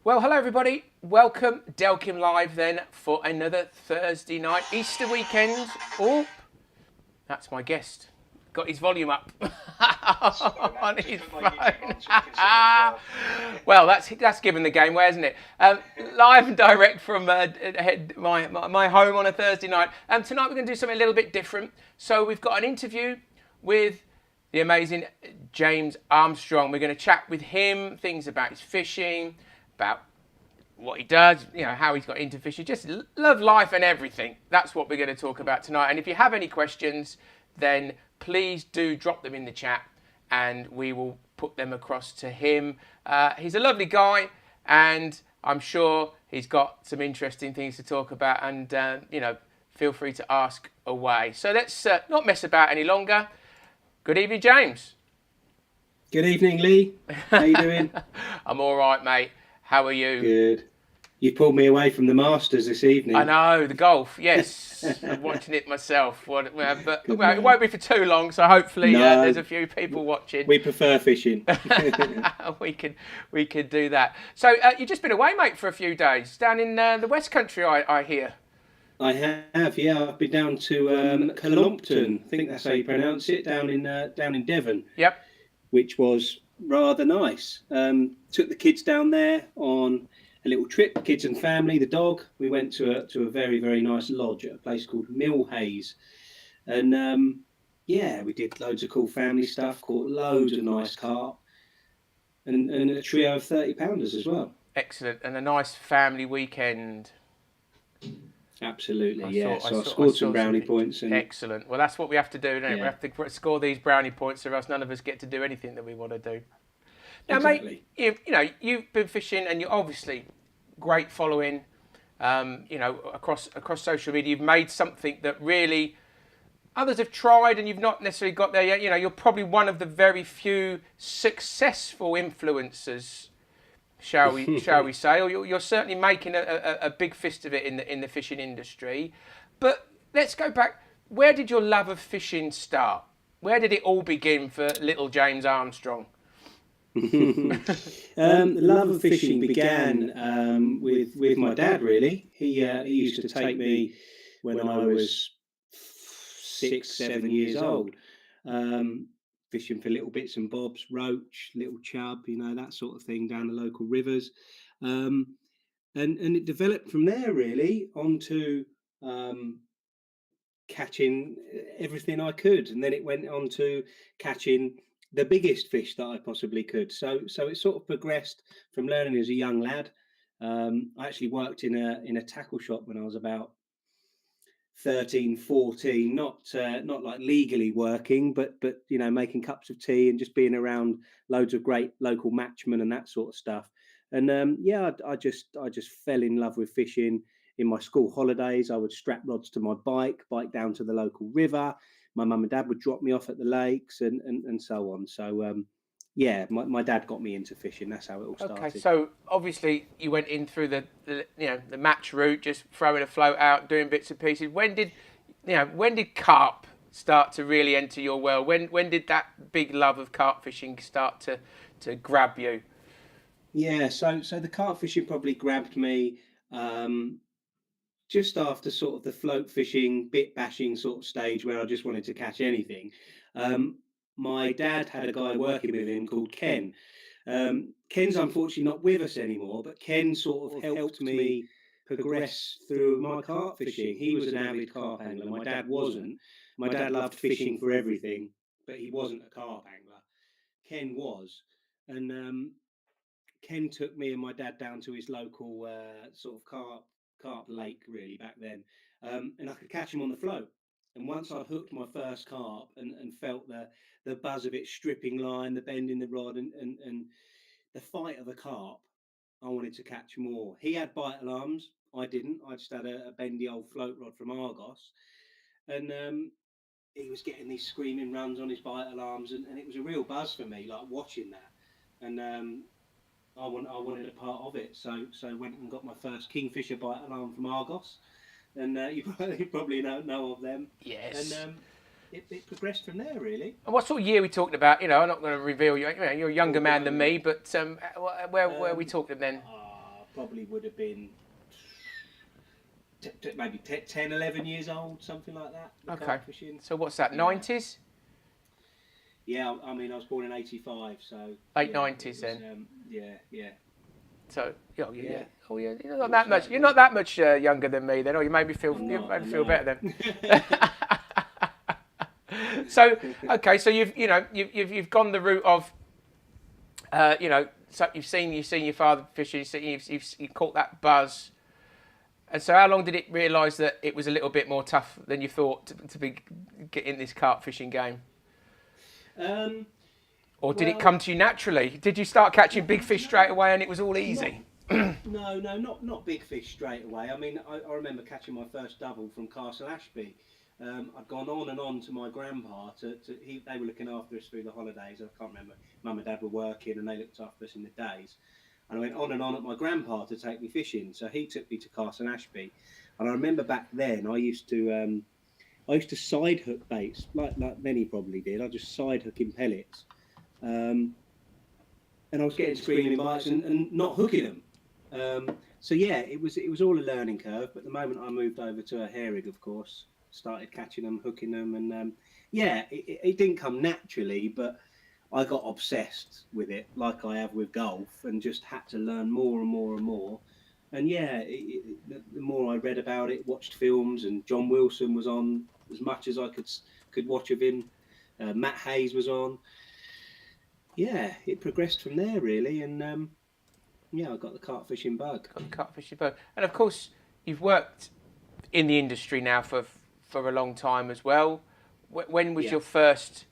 Well, hello everybody. Welcome, Delkim Live then for another Thursday night Easter weekend. Oh, that's my guest. Got his volume up on his phone. Well, that's given the game away, isn't it? Live and direct from my home on a Thursday night. Tonight we're going to do something a little bit different. So we've got an interview with the amazing James Armstrong. We're going to chat with him, things about his fishing, about what he does, how he's got into fishing, just love life and everything. That's what we're going to talk about tonight. And if you have any questions, then please do drop them in the chat and we will put them across to him. He's a lovely guy and I'm sure he's got some interesting things to talk about and, feel free to ask away. So let's not mess about any longer. Good evening, James. Good evening, Lee. How you doing? I'm all right, mate. How are you? Good. You pulled me away from the Masters this evening. I know, the golf, yes. I'm watching it myself. But it won't be for too long, so hopefully there's a few people watching. We prefer fishing. we could do that. So you've just been away, mate, for a few days, down in the West Country, I hear. I have, yeah. I've been down to Columpton, I think that's how you pronounce it, down in Devon. Yep. Which was rather nice. Took the kids down there on a little trip, kids and family, the dog. We went to a very, very nice lodge at a place called Millhays. And we did loads of cool family stuff, caught loads of nice carp and a trio of 30-pounders as well. Excellent. And a nice family weekend. Absolutely, yeah. So I scored some brownie points. Excellent. Well, that's what we have to do, don't we? We have to score these brownie points or else none of us get to do anything that we want to do. Now, exactly. Mate, you've been fishing and you're obviously great following, across social media. You've made something that really others have tried and you've not necessarily got there yet. You're probably one of the very few successful influencers, shall we say, or you're certainly making a big fist of it in the fishing industry. But let's go back. Where did your love of fishing start? Where did it all begin for little James Armstrong? The love of fishing began with my dad, really. He used to take me when I was 6, 7 years old, fishing for little bits and bobs, roach, little chub, that sort of thing down the local rivers. And it developed from there, really, onto catching everything I could. And then it went on to catching the biggest fish that I possibly could. So it sort of progressed from learning as a young lad. I actually worked in a tackle shop when I was about 13, 14, not like legally working, but making cups of tea and just being around loads of great local matchmen and that sort of stuff. And I just fell in love with fishing. In my school holidays, I would strap rods to my bike down to the local river. My mum and dad would drop me off at the lakes and so on. So my dad got me into fishing. That's how it all started. Okay, so obviously you went in through the match route, just throwing a float out, doing bits and pieces. When did carp start to really enter your world? When did that big love of carp fishing start to grab you? Yeah, so the carp fishing probably grabbed me just after sort of the float fishing, bit bashing sort of stage where I just wanted to catch anything. My dad had a guy working with him called Ken. Ken's unfortunately not with us anymore, but Ken sort of helped me progress through my carp fishing. He was an avid carp angler. My dad wasn't. My dad loved fishing for everything, but he wasn't a carp angler. Ken was. And Ken took me and my dad down to his local sort of carp lake, really, back then. And I could catch him on the float. And once I'd hooked my first carp and felt the buzz of it stripping line, the bend in the rod and the fight of a carp, I wanted to catch more. He had bite alarms. I didn't. I just had a bendy old float rod from Argos. And he was getting these screaming runs on his bite alarms. And it was a real buzz for me, like watching that. And I wanted a part of it. So I went and got my first Kingfisher bite alarm from Argos. And you probably know of them. Yes. And it progressed from there, really. And what sort of year are we talking about? I'm not going to reveal you. You're a younger man than me, but where are we talking then? probably would have been maybe 10, 11 years old, something like that. Okay. Carp fishing. So what's that? 90s? Yeah, I mean, I was born in '85, so Late 90s then. Yeah. So oh Yeah. yeah, you're not that much. You're not that much younger than me then, or you made me feel better then. So okay, so you've gone the route of so you've seen your father fishing, you've caught that buzz, and so how long did it realise that it was a little bit more tough than you thought to be getting this carp fishing game? Or did it come to you naturally? Did you start catching big fish straight away and it was all easy? No, not big fish straight away. I mean, I remember catching my first double from Castle Ashby. I'd gone on and on to my grandpa. They were looking after us through the holidays. I can't remember. Mum and Dad were working and they looked after us in the days. And I went on and on at my grandpa to take me fishing. So he took me to Castle Ashby. And I remember back then I used to side hook baits, like many probably did. I just side hook in pellets. And I was getting screaming bites and not hooking them. So yeah, it was all a learning curve. But the moment I moved over to a hair rig, of course, started catching them, hooking them, and it didn't come naturally, but I got obsessed with it, like I have with golf, and just had to learn more and more and more. And yeah, the more I read about it, watched films, and John Wilson was on as much as I could watch of him. Matt Hayes was on. Yeah, it progressed from there really, and I got the carp fishing bug. And of course, you've worked in the industry now for a long time as well. When was your first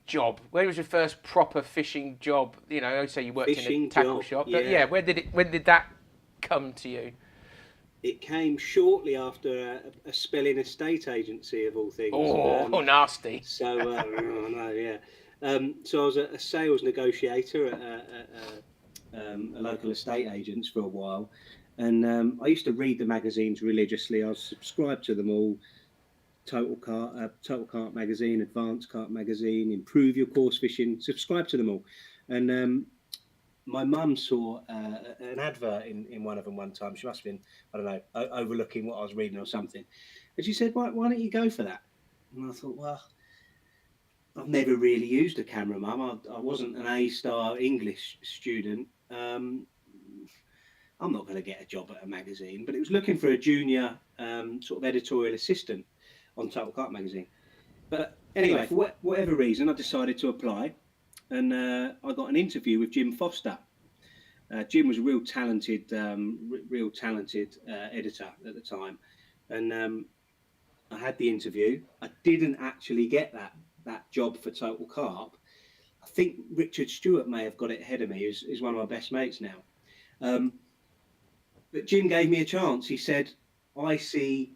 job? When was your first proper fishing job? I say you worked in a tackle shop, but when did that come to you? It came shortly after a spelling estate agency of all things. Oh, nasty. So, no, yeah. So I was a sales negotiator at a local estate agents for a while, and I used to read the magazines religiously. I was subscribed to them all: Total Carp magazine, Advanced Carp magazine, Improve Your Course Fishing. Subscribed to them all, and my mum saw an advert in one of them one time. She must have been, I don't know, overlooking what I was reading or something, and she said, "Why don't you go for that?" And I thought, well, I've never really used a camera, Mum. I wasn't an A-star English student. I'm not going to get a job at a magazine, but it was looking for a junior sort of editorial assistant on Total Carp magazine. But anyway, for whatever reason, I decided to apply, and I got an interview with Jim Foster. Jim was a real talented editor at the time, and I had the interview. I didn't actually get that job for Total Carp. I think Richard Stewart may have got it ahead of me. He's one of my best mates now. But Jim gave me a chance. He said, "I see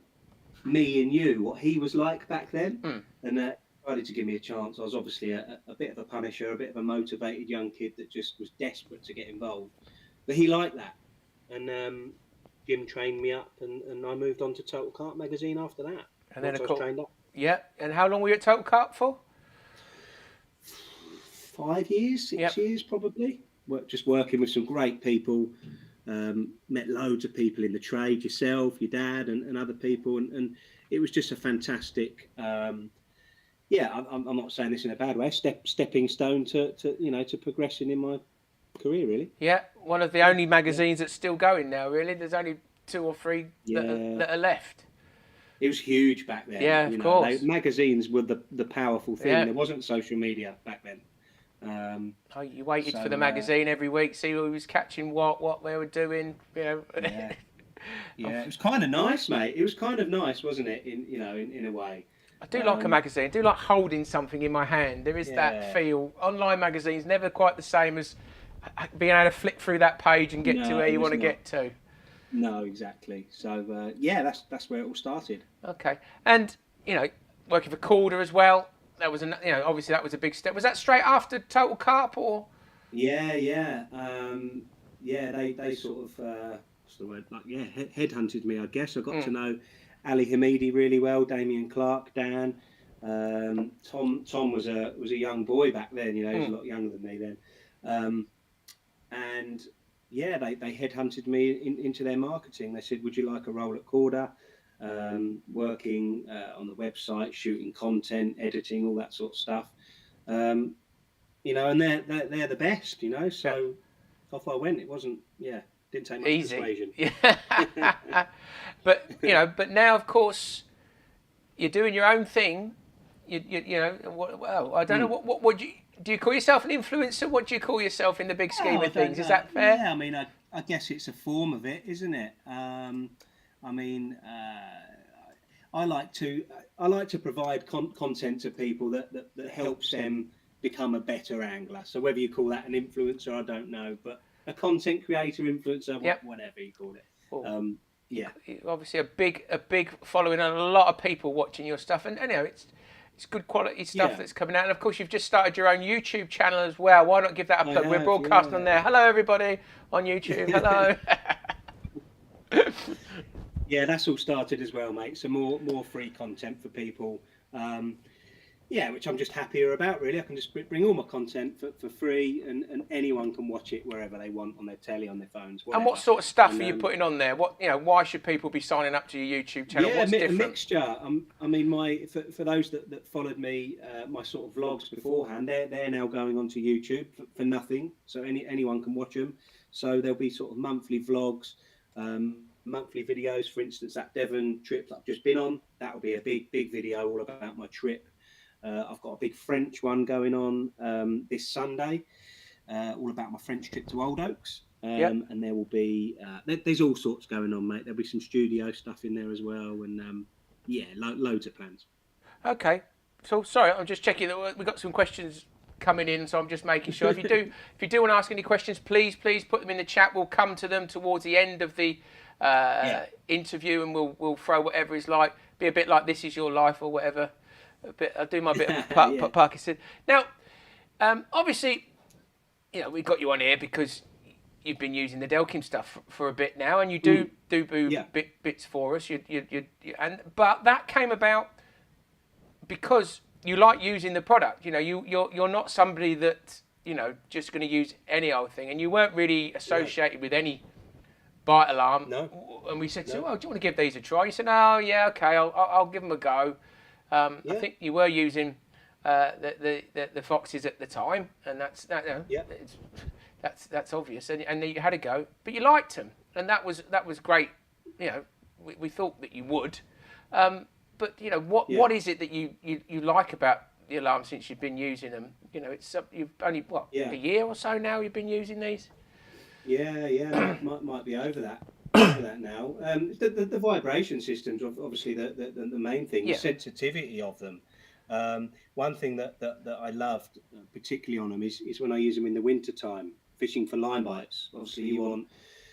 me in you," what he was like back then, and decided to give me a chance. I was obviously a bit of a punisher, a bit of a motivated young kid that just was desperate to get involved. But he liked that, and Jim trained me up, and I moved on to Total Carp magazine after that. And then I was trained up. Yeah, and how long were you at Total Carp for? 5 years, 6 years probably. Just working with some great people. Met loads of people in the trade, yourself, your dad, and other people, and it was just a fantastic. I'm not saying this in a bad way. Stepping stone to progressing in my career, really. Yeah, one of the only magazines that's still going now. Really, there's only 2 or 3 that are left. It was huge back then. Yeah, of course. Magazines were the powerful thing. There wasn't social media back then. You waited for the magazine every week, see who was catching what they were doing. Yeah, it was kind of nice, mate. It was kind of nice, wasn't it? In a way. I do like a magazine. I do like holding something in my hand. There is that feel. Online magazines never quite the same as being able to flick through that page and get to where you want to get to. No, exactly. So that's where it all started. Okay, and working for Calder as well. That was obviously that was a big step. Was that straight after Total Carp or? Yeah. They sort of what's the word? Headhunted me, I guess. I got to know Ali Hamidi really well, Damien Clark, Dan. Tom was a young boy back then. He was a lot younger than me then. And yeah, they headhunted me into their marketing. They said, "Would you like a role at Calder, working on the website, shooting content, editing, all that sort of stuff?" Um, and they're the best, Yeah. So off I went. It wasn't, didn't take much Easy. persuasion. Yeah. But now, of course, you're doing your own thing. Well, I don't know what would you do. You call yourself an influencer? What do you call yourself in the big scheme of things? Is that fair? Yeah, I mean, I guess it's a form of it, isn't it? I mean, I like to provide content to people that helps them become a better angler. So whether you call that an influencer, I don't know, but a content creator, influencer, Yep. whatever you call it. Well, Yeah. obviously a big following and a lot of people watching your stuff, and it's good quality stuff that's coming out. And of course, you've just started your own YouTube channel as well. Why not give that a plug? We're broadcasting on there. Hello, everybody on YouTube. Hello. Yeah, that's all started as well, mate. So more free content for people. Which I'm just happier about, really. I can just bring all my content for free, and anyone can watch it wherever they want, on their telly, on their phones, whatever. And what sort of stuff are you putting on there? Why should people be signing up to your YouTube channel? Yeah, What's a different? mixture. I mean, for those that followed me, my sort of vlogs beforehand, they're now going onto YouTube for nothing, so anyone can watch them. So there'll be sort of monthly vlogs, monthly videos. For instance, that Devon trip that I've just been on, that'll be a big video all about my trip. I've got a big French one going on this Sunday, all about my French trip to Old Oaks. And there will be there's all sorts going on, mate. There'll be some studio stuff in there as well, and loads of plans. Okay, so sorry, I'm just checking that we've got some questions coming in, so I'm just making sure. If you do want to ask any questions, please put them in the chat. We'll come to them towards the end of the interview, and we'll throw whatever is like. Be a bit like This Is Your Life or whatever. I'll do my bit of Parkinson. Now, obviously, we've got you on here because you've been using the Delkim stuff for a bit now, and you do bits for us. But that came about because you like using the product. You're not somebody that just going to use any old thing, and you weren't really associated with any bite alarm. No. And we said, "Oh, do you want to give these a try?" You said, "Oh, yeah, okay, I'll give them a go." I think you were using the Foxes at the time, and that's obvious, and you had a go, but you liked them, and that was great. We thought that you would, but what is it that you like about the alarm since you've been using them? It's you've only a year or so now you've been using these. Yeah, might be over that. Now, the vibration systems, obviously the main thing, the sensitivity of them. One thing that I loved particularly on them is when I use them in the winter time, fishing for line bites. Obviously, you want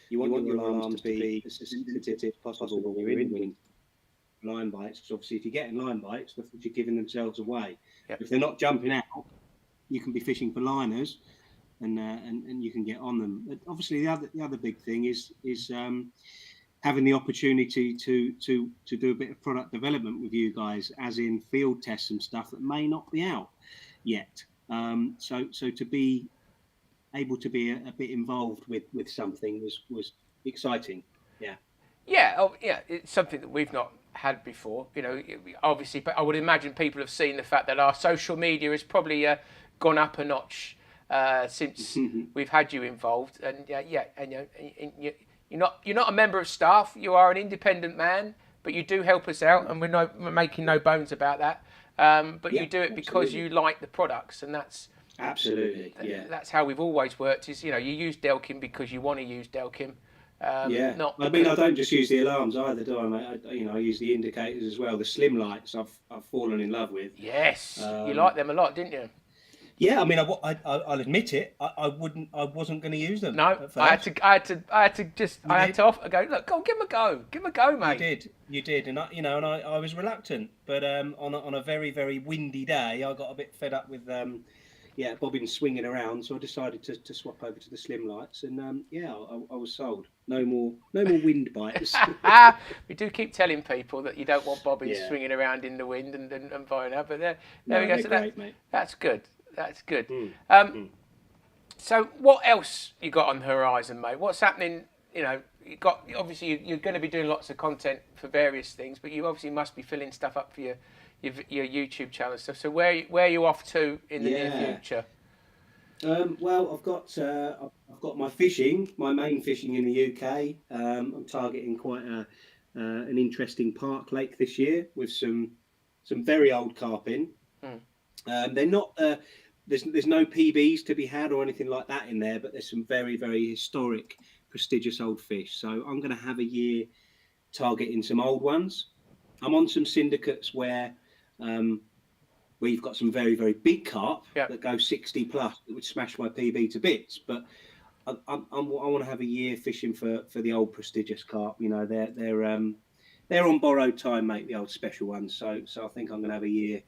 your alarms to be as sensitive as possible when you're in wind line bites, because obviously if you're getting line bites, the fish are giving themselves away. If they're not jumping out, you can be fishing for liners. And you can get on them. But obviously, the other big thing is having the opportunity to do a bit of product development with you guys, as in field tests and stuff that may not be out yet. So to be able to be a bit involved with something was exciting. Yeah, it's something that we've not had before. Obviously, but I would imagine people have seen the fact that our social media has probably gone up a notch. Since we've had you involved, and you're not a member of staff. You are an independent man, but you do help us out, and we're making no bones about that. But you do it because you like the products, and that's absolutely that's how we've always worked. Is you use Delkim because you want to use Delkim. I mean, I don't just use the alarms either, do I, mate? I use the indicators as well. The slim lights I've fallen in love with. Yes, you liked them a lot, didn't you? Yeah, I mean, I'll admit it. I wasn't going to use them. No, I had to offer. Go, look, go, give them a go, mate. You did, and I was reluctant, but on a very, very windy day, I got a bit fed up with bobbing swinging around, so I decided to swap over to the slim lights, and I was sold. No more wind bites. We do keep telling people that you don't want bobbins swinging around in the wind and buying up, but there we go. So great, mate. That's good. That's good. So what else you got on the horizon, mate? What's happening? You know, you got obviously you're going to be doing lots of content for various things, but you obviously must be filling stuff up for your YouTube channel and stuff. So where are you off to in the near Yeah. future? Well, I've got my fishing, my main fishing in the UK. I'm targeting quite an interesting park lake this year with some very old carp in. Hmm. They're not there's no PBs to be had or anything like that in there, but there's some very historic, prestigious old fish. So I'm going to have a year targeting some old ones. I'm on some syndicates um, where you've got some very big carp Yeah. that go 60 plus that would smash my PB to bits. But I want to have a year fishing for the old prestigious carp. You know, they're on borrowed time, mate. The old special ones. So I think I'm going to have a year,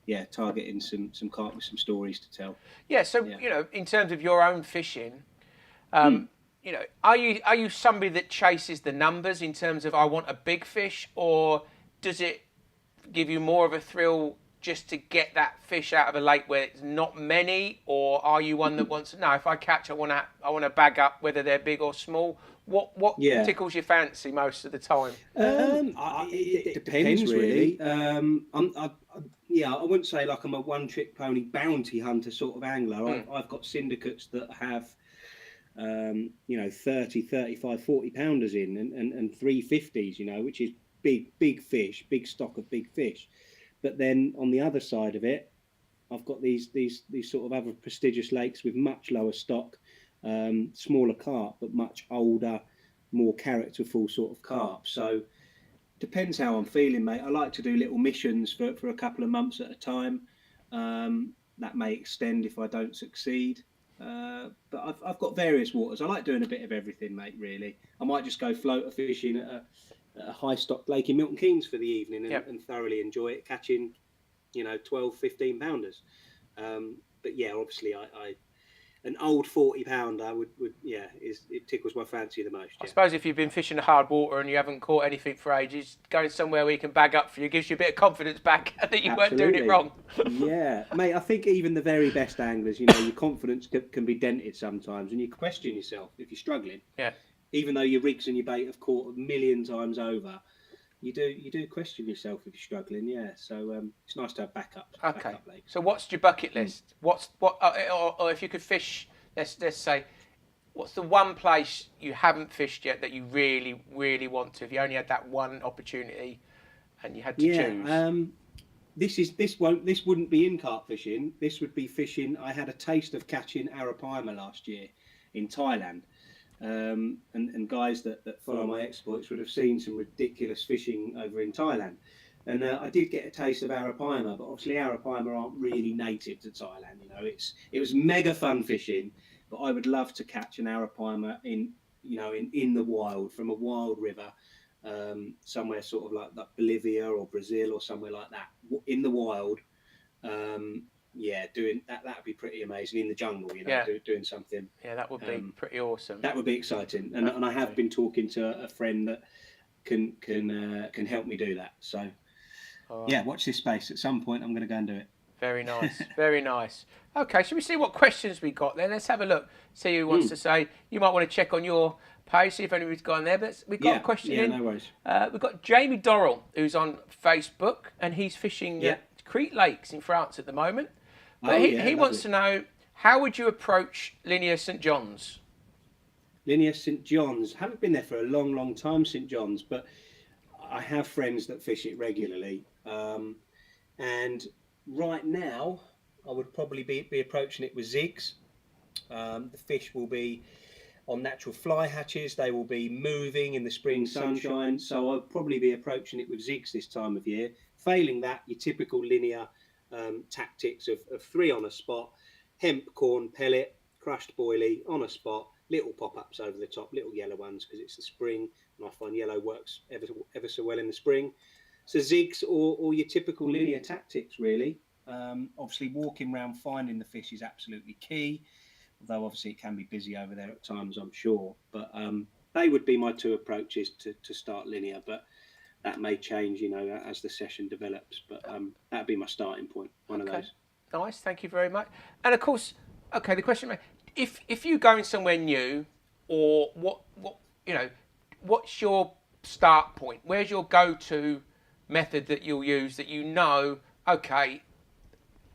yeah, targeting some carp with some stories to tell. Yeah. So Yeah. you know, in terms of your own fishing, Mm. you know, are you somebody that chases the numbers in terms of I want a big fish, or does it give you more of a thrill just to get that fish out of a lake where it's not many, or are you one that wants no? If I catch, I want to bag up whether they're big or small. What Yeah. tickles your fancy most of the time? It depends really. Yeah, I wouldn't say like I'm a one-trick pony bounty hunter sort of angler. I've got syndicates that have, 30, 35, 40 pounders in and 350s, which is big fish, big stock of big fish. But then on the other side of it, I've got these sort of other prestigious lakes with much lower stock, smaller carp, but much older, more characterful sort of carp. So depends how I'm feeling, mate. I like to do little missions for a couple of months at a time. That may extend if I don't succeed. But I've got various waters. I like doing a bit of everything, mate, really. I might just go floater fishing at a high stock lake in Milton Keynes for the evening and thoroughly enjoy it, catching, 12, 15 pounders. But yeah, obviously I an old 40 pounder would it tickles my fancy the most. I Yeah. suppose if you've been fishing the hard water and you haven't caught anything for ages, going somewhere where you can bag up for you gives you a bit of confidence back that you weren't doing it wrong. Yeah, mate. I think even the very best anglers, your confidence can be dented sometimes, and you question yourself if you're struggling. Yeah. Even though your rigs and your bait have caught a million times over, you do question yourself if you're struggling. Yeah. So it's nice to have backup. Okay. Backup lakes. So what's your bucket list? What or if you could fish, let's say, what's the one place you haven't fished yet that you really want to? If you only had that one opportunity and you had to choose. This wouldn't be in carp fishing. This would be fishing. I had a taste of catching arapaima last year in Thailand. And guys that follow my exploits would have seen some ridiculous fishing over in Thailand. And I did get a taste of arapaima, but obviously arapaima aren't really native to Thailand. It was mega fun fishing, but I would love to catch an arapaima in the wild, from a wild river, somewhere sort of like Bolivia or Brazil or somewhere like that, in the wild. Doing that would be pretty amazing in the jungle. Doing something. Yeah, that would be pretty awesome. That would be exciting, and I have been talking to a friend that can help me do that. So watch this space. At some point, I'm going to go and do it. Very nice, very nice. Okay, should we see what questions we got then? Let's have a look. See who wants to say. You might want to check on your page, see if anybody's gone there. But we've got a question in. Yeah, no worries. We've got Jamie Dorrell, who's on Facebook, and he's fishing Crete Lakes in France at the moment. But he wants to know, how would you approach Linear St John's? Linear St John's. Haven't been there for a long time, St John's, but I have friends that fish it regularly. And right now, I would probably be approaching it with zigs. The fish will be on natural fly hatches. They will be moving in the spring sunshine. So I'd probably be approaching it with zigs this time of year. Failing that, your typical linear tactics of 3 on a spot, hemp, corn, pellet, crushed boilie on a spot, little pop-ups over the top, little yellow ones because it's the spring, and I find yellow works ever so well in the spring. So zigs or your typical linear tactics, really. Obviously, walking around finding the fish is absolutely key, although obviously it can be busy over there at times, I'm sure. But they would be my 2 approaches to start linear, but that may change, as the session develops. But that'd be my starting point, one of those. Nice, thank you very much. And of course, the question, if you're going somewhere new, or what you know, what's your start point? Where's your go-to method that you'll use that you know? Okay,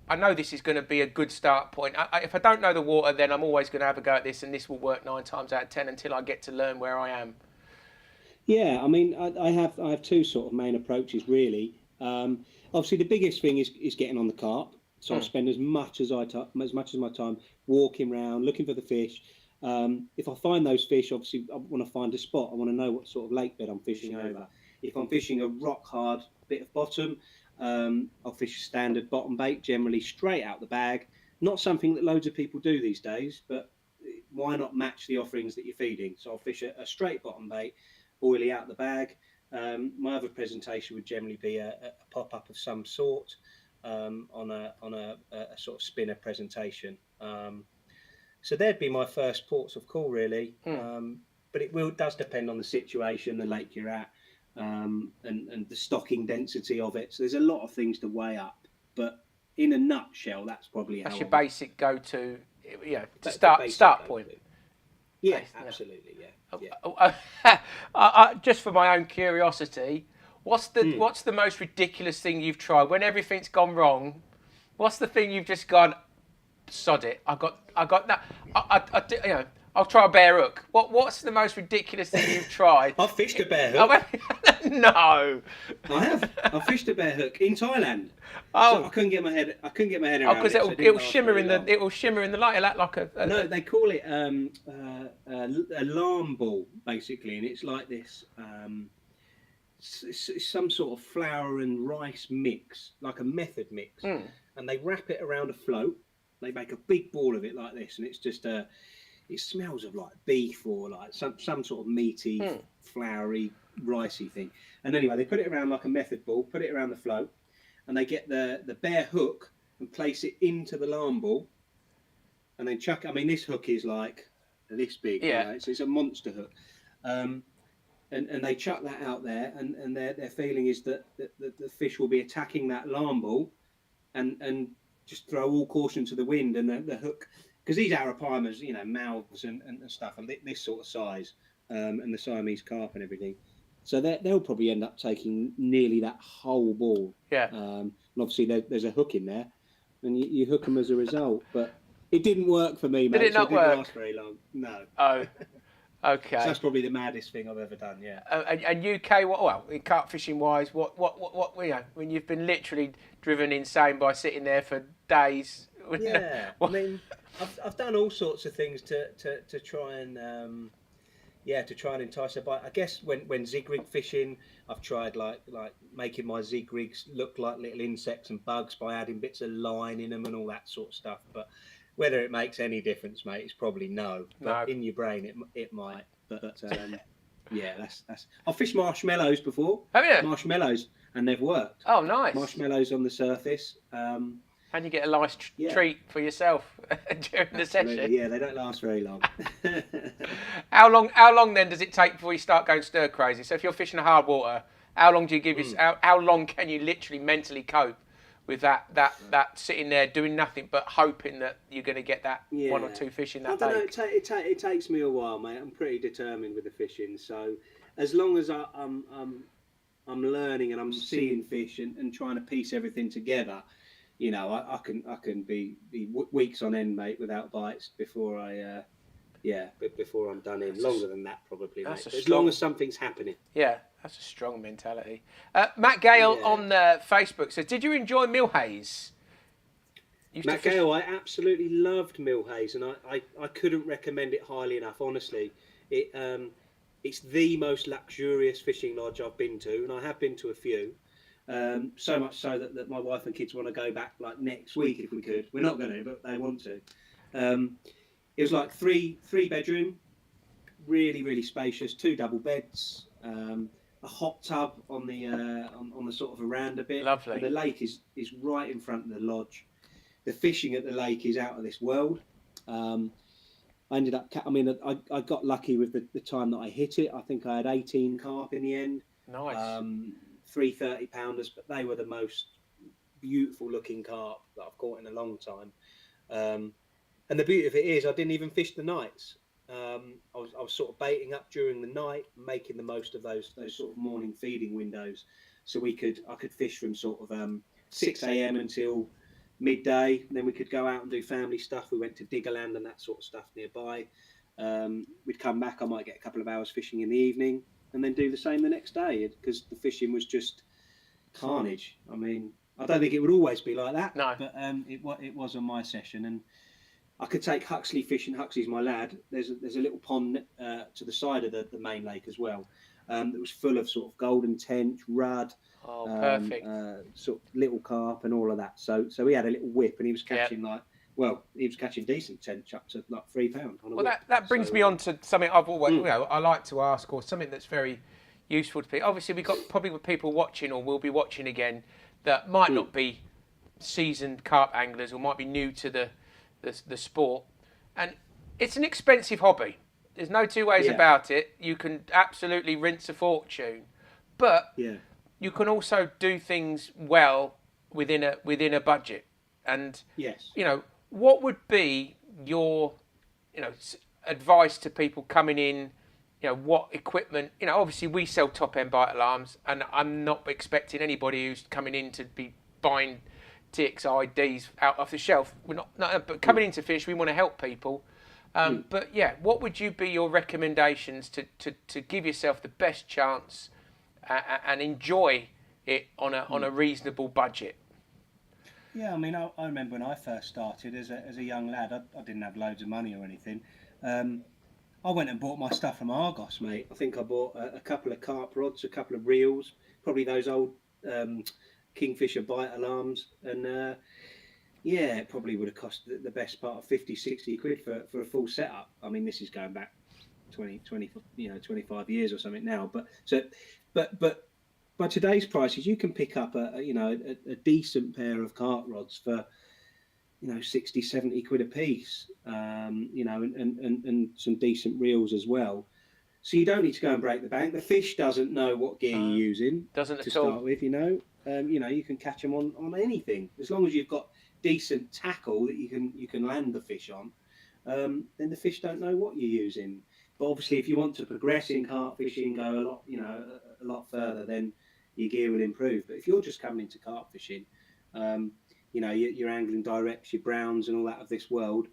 I know this is going to be a good start point. If I don't know the water, then I'm always going to have a go at this, and this will work 9 times out of 10 until I get to learn where I am. Yeah, I mean, I have two sort of main approaches really. Obviously, the biggest thing is getting on the carp. So I spend as much as my time walking around looking for the fish. If I find those fish, obviously I want to find a spot. I want to know what sort of lake bed I'm fishing over. If I'm fishing a rock hard bit of bottom, I'll fish a standard bottom bait, generally straight out the bag. Not something that loads of people do these days, but why not match the offerings that you're feeding? So I'll fish a straight bottom bait, oily out the bag. My other presentation would generally be a pop up of some sort, on a sort of spinner presentation. So there'd be my first ports of call really. But does depend on the situation, the lake you're at, and the stocking density of it. So there's a lot of things to weigh up. But in a nutshell, that's probably That's how your I would. basic go-to, That's the basic start go-to. point. Yeah, absolutely. Yeah. Just for my own curiosity, what's the most ridiculous thing you've tried when everything's gone wrong? What's the thing you've just gone, sod it? I got that. I'll try a bare hook. What's the most ridiculous thing you've tried? I've fished a bare hook. No. I have. I fished a bare hook in Thailand. Oh, So I couldn't get my head around because it. So it didn't it'll last shimmer very in the long. it'll shimmer in the light. It'll act like a No, they call it alarm ball basically, and it's like this. It's some sort of flour and rice mix, like a method mix, and they wrap it around a float. They make a big ball of it like this, and it's just it smells of like beef or like some sort of meaty, floury, ricey thing. And anyway, they put it around like a method ball, put it around the float, and they get the bare hook and place it into the alarm ball, and then chuck. I mean, this hook is like this big. Yeah. It's a monster hook. And they chuck that out there, and their feeling is that the fish will be attacking that alarm ball, and just throw all caution to the wind, and the hook, because these arapaimas, mouths and stuff, and this sort of size, and the Siamese carp and everything, so they'll probably end up taking nearly that whole ball. Yeah. And obviously there's a hook in there, and you hook them as a result, but it didn't work for me, mate. Did it not so it didn't work? last very long. No. Oh. Okay. So that's probably the maddest thing I've ever done. Yeah. And UK, in carp fishing wise, what when you've been literally driven insane by sitting there for days. Yeah. I mean, I've done all sorts of things to try and to try and entice her. But I guess when zig rig fishing, I've tried like making my zig rigs look like little insects and bugs by adding bits of line in them and all that sort of stuff. But whether it makes any difference, mate, it's probably no. But in your brain, it might. But yeah, that's. I've fished marshmallows before. Have you? Marshmallows, and they've worked. Oh, nice. Marshmallows on the surface. And you get a nice treat for yourself during the session. Yeah, they don't last very long. How long then does it take before you start going stir crazy? So if you're fishing a hard water, how long do you give how long can you literally mentally cope with that sitting there doing nothing but hoping that you're going to get that one or two fish in that I don't lake? know. It takes me a while, mate. I'm pretty determined with the fishing. So as long as I'm learning and I'm seeing fish and trying to piece everything together, I can be weeks on end, mate, without bites before before I'm done in. Longer than that, probably, mate. As long as something's happening. Yeah, that's a strong mentality. Matt Gale on Facebook says, "Did you enjoy Millhays?" Matt Gale, I absolutely loved Millhays, and I couldn't recommend it highly enough. Honestly, it's the most luxurious fishing lodge I've been to, and I have been to a few. So much so that my wife and kids want to go back like next week if we could. We're not going to, but they want to. It was like three bedroom, really really spacious, 2 double beds, a hot tub on the sort of veranda bit. Lovely. And the lake is right in front of the lodge. The fishing at the lake is out of this world. I ended up. I got lucky with the time that I hit it. I think I had 18 carp in the end. Nice. 3 30-pounders, but they were the most beautiful looking carp that I've caught in a long time. And the beauty of it is, I didn't even fish the nights. I was sort of baiting up during the night, making the most of those sort of morning feeding windows, so I could fish from sort of 6 a.m. until midday. And then we could go out and do family stuff. We went to Diggerland and that sort of stuff nearby. We'd come back. I might get a couple of hours fishing in the evening, and then do the same the next day, because the fishing was just carnage. I mean, I don't think it would always be like that. No. But it was on my session, and I could take Huxley fishing. Huxley's my lad. There's a little pond to the side of the main lake as well, that was full of sort of golden tench, rudd, perfect, sort of little carp and all of that. So he had a little whip, and he was catching he was catching decent tench up to like £3 on a whip. That brings me on to something I've always, I like to ask, or something that's very useful to people. Obviously, we've got probably people watching, or will be watching again, that might not be seasoned carp anglers, or might be new to the sport, and it's an expensive hobby. There's no two ways about it. You can absolutely rinse a fortune, but you can also do things well within a budget. And what would be your advice to people coming in? What equipment? Obviously we sell top end bite alarms, and I'm not expecting anybody who's coming in to be buying TXIDs out off the shelf. We're not but coming into fish, we want to help people. But what would you be your recommendations to give yourself the best chance and enjoy it on a reasonable budget? Yeah, I mean, I remember when I first started as a young lad, I didn't have loads of money or anything. I went and bought my stuff from Argos, mate. I think I bought a couple of carp rods, a couple of reels, probably those old Kingfisher bite alarms, and it probably would have cost the best part of 50-60 quid for a full setup. I mean, this is going back 25 years or something now, but by today's prices, you can pick up a decent pair of carp rods for 60-70 quid a piece, and some decent reels as well. So you don't need to go and break the bank. The fish doesn't know what gear you're using. Doesn't to at all. Start with, you can catch them on anything, as long as you've got decent tackle that you can land the fish on. Then the fish don't know what you're using. But obviously, if you want to progress in carp fishing, go a lot further, then your gear will improve. But if you're just coming into carp fishing, your angling directs, your Browns, and all that of this world,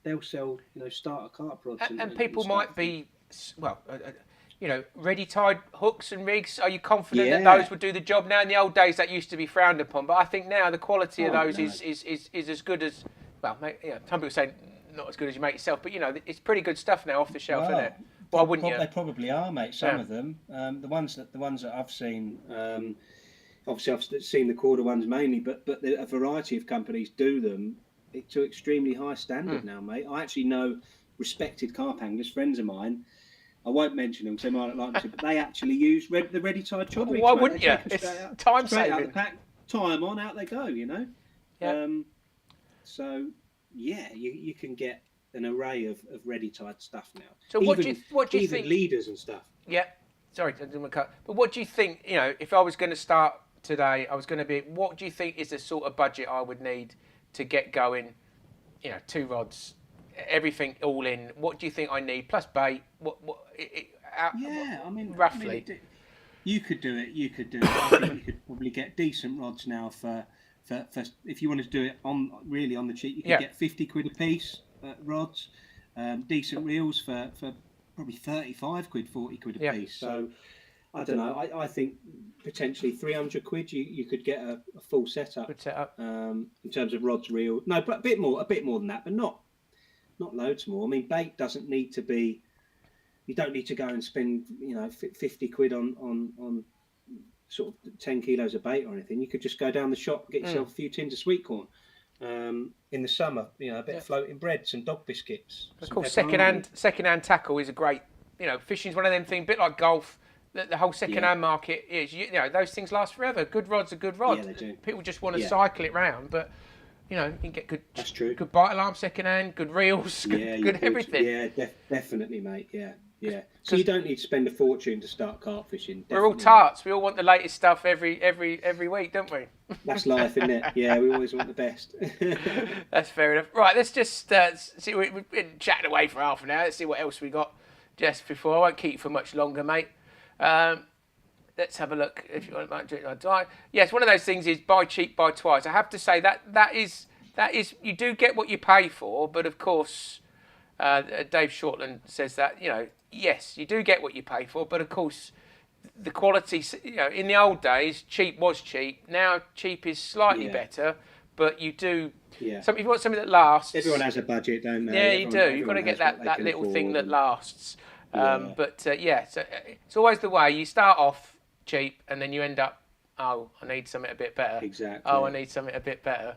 they'll sell starter carp rods. And people might be ready tied hooks and rigs. Are you confident that those would do the job now? In the old days, that used to be frowned upon, but I think now the quality of those is as good as, some people say not as good as you make yourself, but it's pretty good stuff now off the shelf, isn't it? Why wouldn't you? They probably are, mate. Some of them, the ones that I've seen. Obviously, I've seen the quarter ones mainly, but a variety of companies do them to extremely high standard now, mate. I actually know respected carp anglers, friends of mine. I won't mention them because they might not like them to, but they actually use the ready tied chod rigs. Why wouldn't you? It's time saving. Out the pack, tie them on, out they go. Yeah. So you can get an array of ready tied stuff now. So what do you think? Leaders and stuff. Yeah. Sorry, I didn't want to cut. But what do you think? If I was going to start today, what do you think is the sort of budget I would need to get going? 2 rods, everything all in. What do you think I need plus bait? Roughly. You could do it. I think you could probably get decent rods now for if you wanted to do it on the cheap. You could get 50 quid a piece rods, decent reels for probably 35 quid, 40 quid a piece. So I don't know. I think potentially 300 quid you could get a full setup. Good setup. In terms of rods, reel. No, but a bit more than that, but not loads more. I mean, bait doesn't need to be. You don't need to go and spend 50 quid on sort of 10 kilos of bait or anything. You could just go down the shop and get yourself a few tins of sweet corn. In the summer, a bit of floating bread, some dog biscuits. Of course, second-hand tackle is a great. Fishing's one of them things. A bit like golf. The whole second-hand market is. Those things last forever. Good rod's a good rod. Yeah, they do. People just want to cycle it round, but you can get good. That's true. Good bite alarm second-hand, good reels, good everything. Yeah, definitely, mate. Yeah. Yeah. So you don't need to spend a fortune to start carp fishing. We're all Definitely not. tarts. We all want the latest stuff every week, don't we? That's life, isn't it? Yeah, we always want the best. That's fair enough. Right, let's just see. We've been chatting away for half an hour. Let's see what else we got just before. I won't keep you for much longer, mate. Let's have a look. If you want to do it, yes, one of those things is buy cheap, buy twice. I have to say that is you do get what you pay for, but of course, Dave Shortland says that yes, you do get what you pay for, but of course, the quality. In the old days, cheap was cheap. Now, cheap is slightly better, but you do. Yeah. If you want something that lasts. Everyone has a budget, don't they? Yeah, you do. You've got to get that little thing that lasts. So it's always the way. You start off cheap, and then you end up, I need something a bit better. Exactly. I need something a bit better.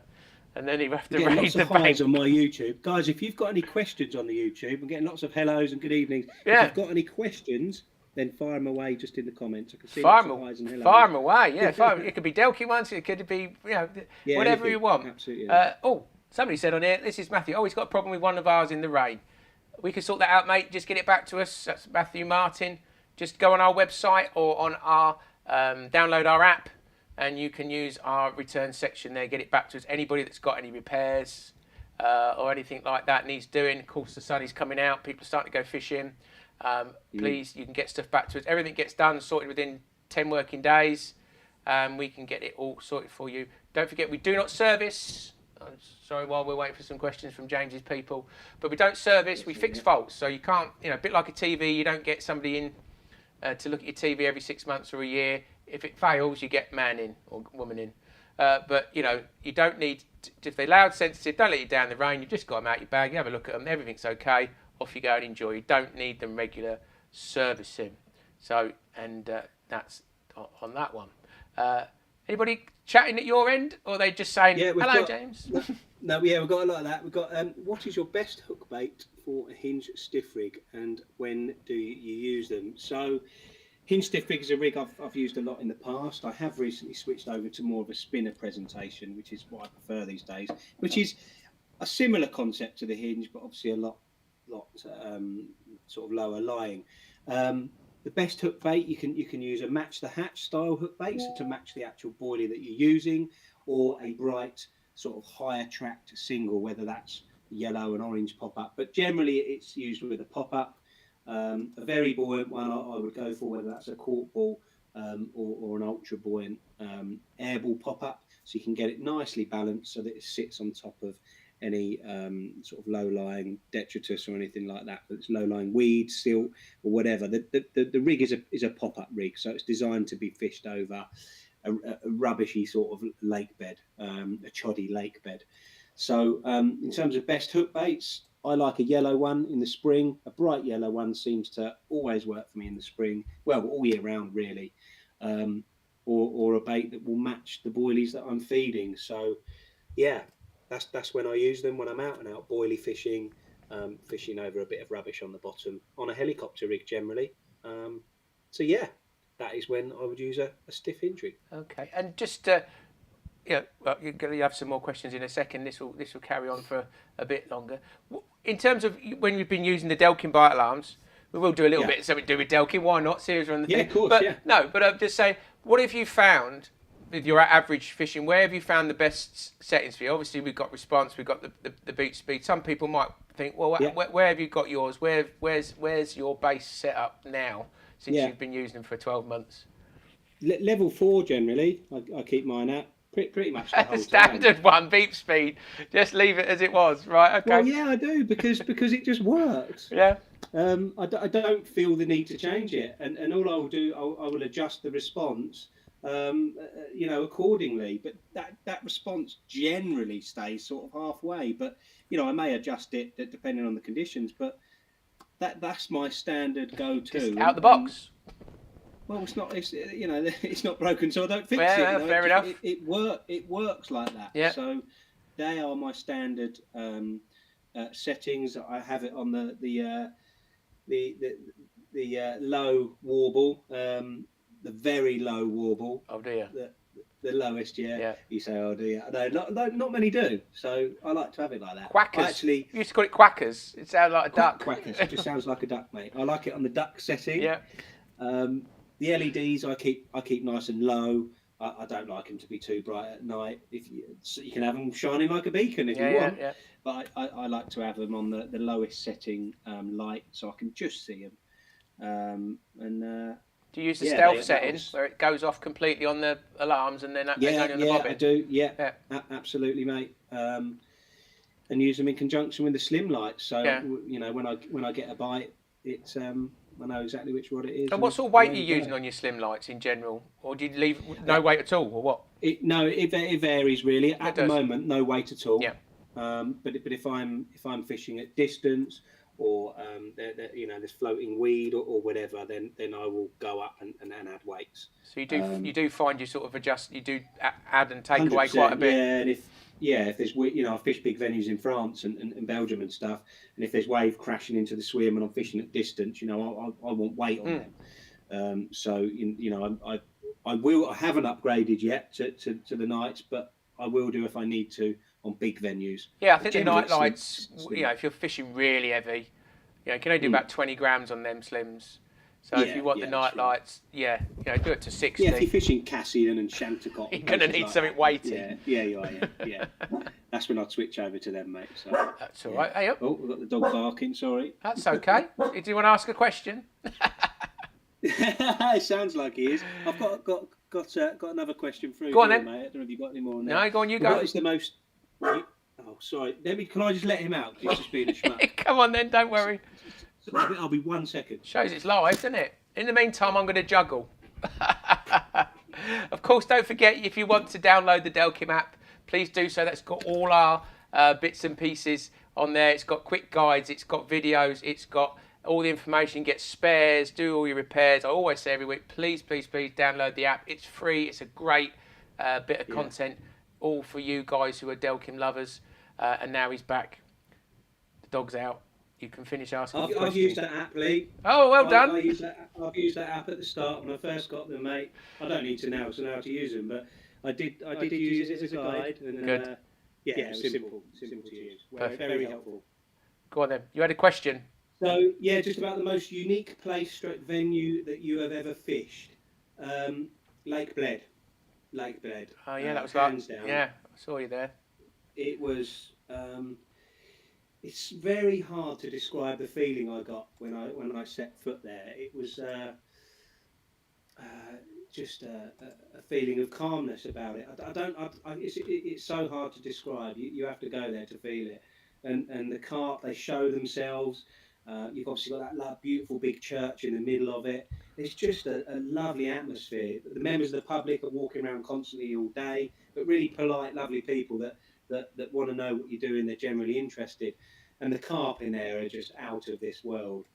And then you have to raise raise the bank. bank. On my YouTube. Guys, if you've got any questions on the YouTube, I'm getting lots of hellos and good evenings. Yeah. If you've got any questions, then fire them away just in the comments. I can see Fire lots of highs and hellos. them away, yeah. It could be Delky ones, it could be, whatever anything. you want. Absolutely. Somebody said on here, this is Matthew, he's got a problem with one of ours in the rain. We can sort that out, mate. Just get it back to us. That's Matthew Martin. Just go on our website or on our, download our app, and you can use our return section there. Get it back to us. Anybody that's got any repairs or anything like that needs doing. Of course, the sun is coming out. People are starting to go fishing. Please, you can get stuff back to us. Everything gets done, sorted within 10 working days. We can get it all sorted for you. Don't forget, we do not service. I'm sorry, while we're waiting for some questions from James's people, but we don't service. We fix faults. So you can't, a bit like a TV. You don't get somebody in to look at your TV every 6 months or a year. If it fails, you get man in or woman in. But you don't need. If they're loud, sensitive, don't let you down the rain. You've just got them out your bag. You have a look at them. Everything's okay. Off you go and enjoy. You don't need them regular servicing. So, and that's on that one. Anybody chatting at your end, or are they just saying, hello, James? No, we've got a lot of that. We've got, what is your best hook bait for a hinge stiff rig, and when do you use them? So, hinge stiff rig is a rig I've used a lot in the past. I have recently switched over to more of a spinner presentation, which is what I prefer these days, which is a similar concept to the hinge, but obviously a lot sort of lower lying. The best hook bait, you can use a match the hatch style hook bait, so to match the actual boilie that you're using, or a bright sort of high attract single, whether that's yellow and orange pop up, but generally it's used with a pop up. A very buoyant one I would go for, whether that's a cork ball or an ultra buoyant air ball pop up, so you can get it nicely balanced so that it sits on top of any sort of low-lying detritus or anything like that. But it's low-lying weed, silt, or whatever. The rig is a pop-up rig, so it's designed to be fished over a rubbishy sort of lake bed, a choddy lake bed. So in terms of best hook baits, I like a yellow one in the spring. A bright yellow one seems to always work for me in the spring. Well, all year round, really. Or a bait that will match the boilies that I'm feeding. So, yeah. That's when I use them, when I'm out and out boilie fishing, fishing over a bit of rubbish on the bottom on a helicopter rig generally. So yeah, that is when I would use a stiff hinge rig. Okay, and just you're going to have some more questions in a second. This will carry on for a bit longer. In terms of when you've been using the Delkin bite alarms, we will do a little bit something to do with Delkin. Why not? Series on the thing. Yeah, of course. But no, but I'm just saying, what have you found? With your average fishing, where have you found the best settings for you? Obviously, we've got response, we've got the beat speed. Some people might think, well, where have you got yours? Where's your base set up now since you've been using them for 12 months? Level 4 generally, I keep mine at pretty much the whole standard time. one, beep speed. Just leave it as it was, right? Okay. Well, yeah, I do because it just works. Yeah. I don't feel the need to change it, and all I will do, I will adjust the response. Accordingly, but that response generally stays sort of halfway. But I may adjust it depending on the conditions. But that's my standard go-to. Just out the box. Well, it's not. It's not broken, so I don't fix it. Fair enough. It works like that. Yeah. So they are my standard settings. I have it on the low warble. The very low warble. Oh dear. The lowest, yeah. Yeah. You say, oh dear. No, not many do. So I like to have it like that. Quackers. I actually, You used to call it quackers. It sounded like a duck. quackers. It just sounds like a duck, mate. I like it on the duck setting. Yeah. The LEDs I keep nice and low. I don't like them to be too bright at night. So you can have them shining like a beacon if you want. Yeah. But I like to have them on the lowest setting light so I can just see them. Do you use the stealth setting where it goes off completely on the alarms and then they go on the bobbin? I do. Yeah. Absolutely, mate. And use them in conjunction with the slim lights. So you know, when I get a bite, it's I know exactly which rod it is. And what sort of weight are you using on your slim lights in general, or do you leave no weight at all, or what? It varies really. At the moment, no weight at all. Yeah. But if I'm fishing at distance, or there's floating weed or whatever, then I will go up and add weights. So you do find you sort of adjust, you do add and take away quite a bit. Yeah, and if there's I fish big venues in France and Belgium and stuff, and if there's wave crashing into the swim and I'm fishing at distance, I want weight on them. So I haven't upgraded yet to the nights, but I will do if I need to on big venues. Yeah, I think the night lights, if you're fishing really heavy, you can only do about 20 grams on them slims. So if you want the night lights, do it to 60. Yeah, if you're fishing Cassian and Chanticott, you're going to need something weighty. Yeah, you are, yeah. That's when I'd switch over to them, mate. So that's all right. Hey, up. Oh, we've got the dog barking, sorry. That's okay. Do you want to ask a question? It sounds like he is. I've got another question for you. Go on then. Mate. I don't know if you've got any more on there. No, go on, you go. What is the most... Oh, sorry. Can I just let him out? He's just being a schmuck. Come on then, don't worry. I'll be 1 second. Shows it's live, doesn't it? In the meantime, I'm going to juggle. Of course, don't forget, if you want to download the Delkim app, please do so. That's got all our bits and pieces on there. It's got quick guides, it's got videos, it's got all the information. Get spares, do all your repairs. I always say every week, please download the app. It's free. It's a great bit of content, all for you guys who are Delkim lovers. And now he's back. The dog's out. You can finish asking questions. I've used that app, Lee. Oh, well done. I've used that app at the start when I first got them, mate. I don't need to know how to use them, but I did use it as a guide. And, Good. It was simple to use. Very helpful. Go on then. You had a question. So, just about the most unique place / venue that you have ever fished. Lake Bled. Oh, yeah, that was hands down. Yeah, I saw you there. It was... it's very hard to describe the feeling I got when I set foot there. It was just a feeling of calmness about it. It's so hard to describe. You have to go there to feel it. And the carp, they show themselves. You've obviously got that beautiful big church in the middle of it. It's just a lovely atmosphere. The members of the public are walking around constantly all day, but really polite, lovely people that want to know what you're doing. They're generally interested. And the carp in there are just out of this world.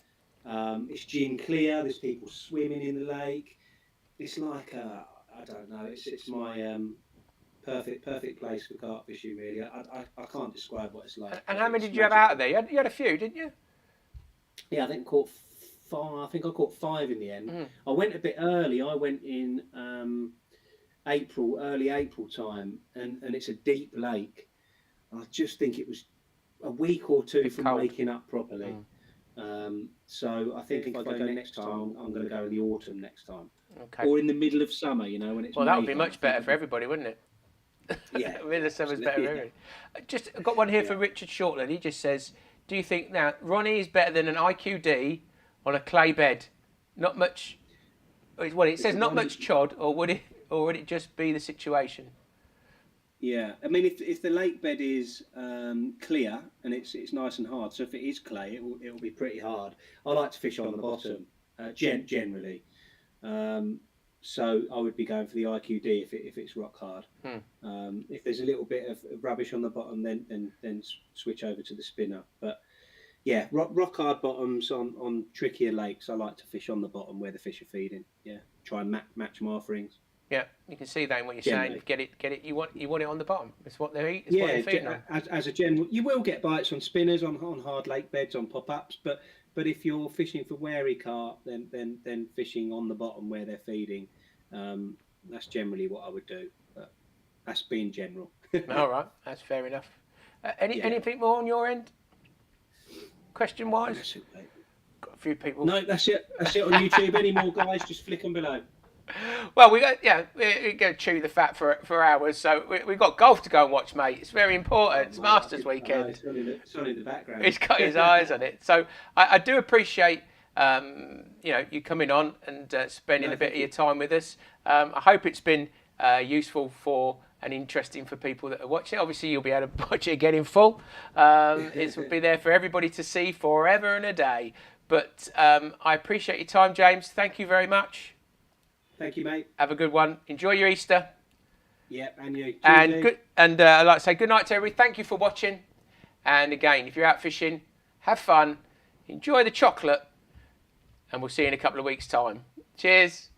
It's gin clear. There's people swimming in the lake. It's like I don't know. It's my perfect place for carp fishing. Really, I can't describe what it's like. And how many did you have out of there? You had a few, didn't you? Yeah, I think I caught 5. I think I caught 5 in the end. I went a bit early. I went in early April time, and it's a deep lake. I just think it was a week or two from waking up properly. So I think if I go next time, I'm going to go in the autumn next time. Okay. Or in the middle of summer, when it's... Well, that would be much better for everybody, wouldn't it? Yeah. Middle of summer's better for everybody. I've got one here for Richard Shortland. He just says, do you think now Ronnie is better than an IQD on a clay bed? Not much... Well, it says not much chod, or would it just be the situation? Yeah, I mean, if the lake bed is clear and it's nice and hard, so if it is clay, it will be pretty hard. I like to fish on the bottom, generally. So I would be going for the IQD if it's rock hard. If there's a little bit of rubbish on the bottom, then switch over to the spinner. But yeah, rock hard bottoms on trickier lakes. I like to fish on the bottom where the fish are feeding. Yeah, try and match my offerings. Yeah, you can see that in what you're saying. Get it. You want it on the bottom. It's what they eat. It's what they're feeding on. As a general, you will get bites on spinners, on hard lake beds, on pop-ups. But if you're fishing for wary carp, then fishing on the bottom where they're feeding, that's generally what I would do. But That's being general. All right, that's fair enough. Yeah. Anything more on your end? Question wise, That's it, mate. got a few people. No, that's it. That's it on YouTube. Any more guys? Just flick them below. Well, we go chew the fat for hours. So we got golf to go and watch, mate. It's very important. It's Masters weekend. It's on in the background. He's got his eyes on it. So I do appreciate you coming on and spending a bit of your time with us. I hope it's been useful for and interesting for people that are watching. Obviously, you'll be able to watch it again in full. It will be there for everybody to see forever and a day. But I appreciate your time, James. Thank you very much. Thank you, mate. Have a good one. Enjoy your Easter. Yep, and you. Cheers, And Lee. good. And I'd like to say good night to everybody. Thank you for watching. And again, if you're out fishing, have fun, enjoy the chocolate, and we'll see you in a couple of weeks' time. Cheers.